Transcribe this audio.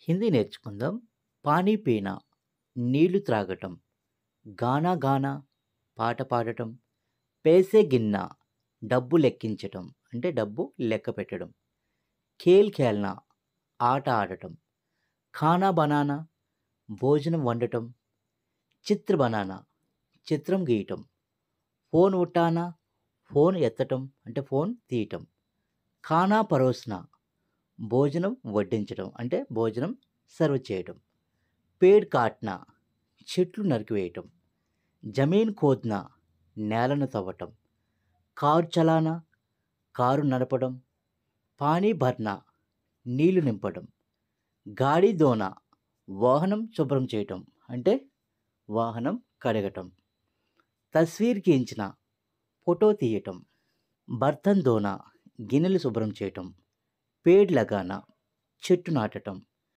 హిందీ నేర్చుకుందాం. పానీ పీనా నీళ్లు త్రాగటం, గానా గానా పాట పాడటం, పేసే గిన్నా డబ్బు లెక్కించటం అంటే డబ్బు లెక్క పెట్టడం, ఖేల్ ఖేల్నా ఆట ఆడటం, ఖానా బనానా భోజనం వండటం, చిత్ర బనానా చిత్రం గీయటం, ఫోన్ ఉట్టానా ఫోన్ ఎత్తటం అంటే ఫోన్ తీయటం, ఖానా పరోస్నా భోజనం వడ్డించడం అంటే భోజనం సర్వ్ చేయటం, పేడ్ కాట్నా చెట్లు నరికివేయటం, జమీన్ ఖోద్నా నేలను తవ్వటం, కారు చలానా కారు నడపడం, పానీ భర్నా నీళ్లు నింపడం, గాడి దోనా వాహనం శుభ్రం చేయటం అంటే వాహనం కడగటం, తస్వీర్ ఖీంచిన ఫోటో తీయటం, బర్తన్ దోనా గిన్నెలు శుభ్రం చేయటం, పేడ్ లగానా చెట్టు నాటటం,